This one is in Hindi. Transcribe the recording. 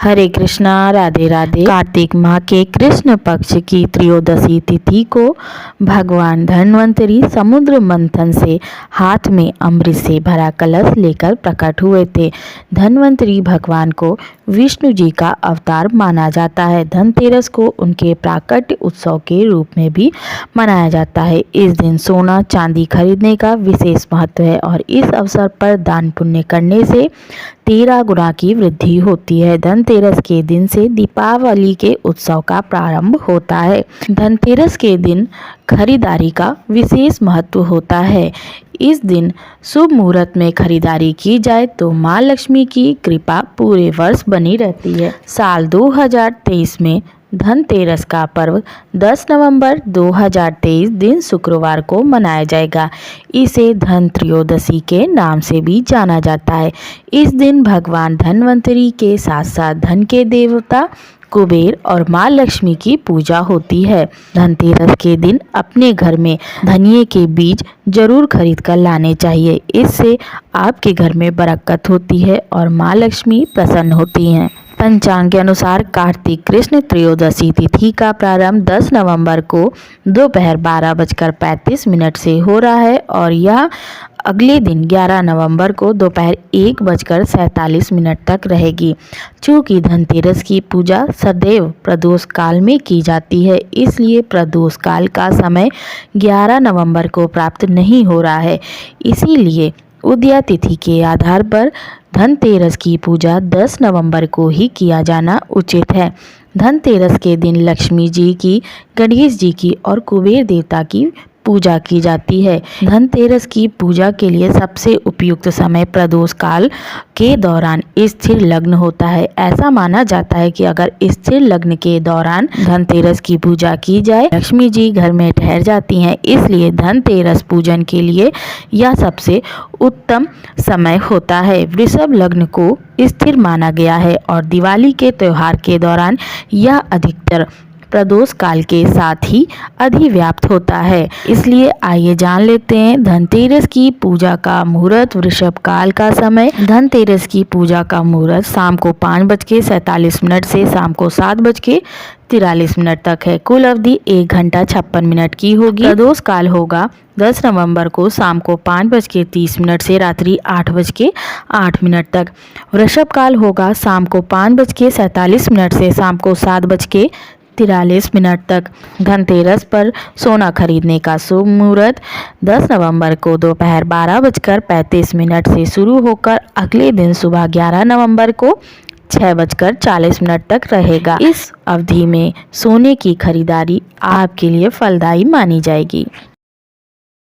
हरे कृष्णा, राधे राधे। कार्तिक माह के कृष्ण पक्ष की त्रयोदशी तिथि को भगवान धन्वंतरी समुद्र मंथन से हाथ में अमृत से भरा कलश लेकर प्रकट हुए थे। धन्वंतरी भगवान को विष्णु जी का अवतार माना जाता है। धनतेरस को उनके प्राकट्य उत्सव के रूप में भी मनाया जाता है। इस दिन सोना चांदी खरीदने का विशेष महत्व है और इस अवसर पर दान पुण्य करने से 13 गुना की वृद्धि होती है। धनतेरस के दिन से दीपावली के उत्सव का प्रारंभ होता है। धनतेरस के दिन खरीदारी का विशेष महत्व होता है। इस दिन शुभ मुहूर्त में खरीदारी की जाए तो माँ लक्ष्मी की कृपा पूरे वर्ष बनी रहती है। साल 2023 में धनतेरस का पर्व 10 नवंबर 2023 दिन शुक्रवार को मनाया जाएगा। इसे धन त्रयोदशी के नाम से भी जाना जाता है। इस दिन भगवान धन्वंतरी के साथ साथ धन के देवता कुबेर और माँ लक्ष्मी की पूजा होती है। धनतेरस के दिन अपने घर में धनिये के बीज जरूर खरीद कर लाने चाहिए। इससे आपके घर में बरकत होती है और माँ लक्ष्मी प्रसन्न होती हैं। पंचांग के अनुसार कार्तिक कृष्ण त्रयोदशी तिथि का प्रारंभ 10 नवंबर को दोपहर 12:35 से हो रहा है और यह अगले दिन 11 नवंबर को दोपहर 1:47 तक रहेगी। चूँकि धनतेरस की पूजा सदैव प्रदोष काल में की जाती है, इसलिए प्रदोष काल का समय 11 नवंबर को प्राप्त नहीं हो रहा है। इसीलिए उदया तिथि के आधार पर धनतेरस की पूजा 10 नवंबर को ही किया जाना उचित है। धनतेरस के दिन लक्ष्मी जी की, गणेश जी की और कुबेर देवता की पूजा की जाती है। धनतेरस की पूजा के लिए सबसे उपयुक्त समय प्रदोष काल के दौरान स्थिर लग्न होता है। ऐसा माना जाता है कि अगर स्थिर लग्न के दौरान धनतेरस की पूजा की जाए, लक्ष्मी जी घर में ठहर जाती हैं। इसलिए धनतेरस पूजन के लिए यह सबसे उत्तम समय होता है। वृषभ लग्न को स्थिर माना गया है और दिवाली के त्योहार के दौरान यह अधिकतर प्रदोष काल के साथ ही अधिव्याप्त होता है। इसलिए आइए जान लेते हैं धनतेरस की पूजा का मुहूर्त। वृषभ काल का समय। धनतेरस की पूजा का मुहूर्त शाम को 5:47 से शाम को 7:43 तक है। कुल अवधि 1 घंटा 56 मिनट की होगी। प्रदोष काल होगा 10 नवंबर को शाम को 5:30 से रात्रि 8:08 तक। वृषभ काल होगा शाम को 5:47 से शाम को 7:43 तक। धनतेरस पर सोना खरीदने का शुभ मुहूर्त 10 नवंबर को दोपहर 12:35 से शुरू होकर अगले दिन सुबह 11 नवंबर को 6:40 तक रहेगा। इस अवधि में सोने की खरीदारी आपके लिए फलदायी मानी जाएगी।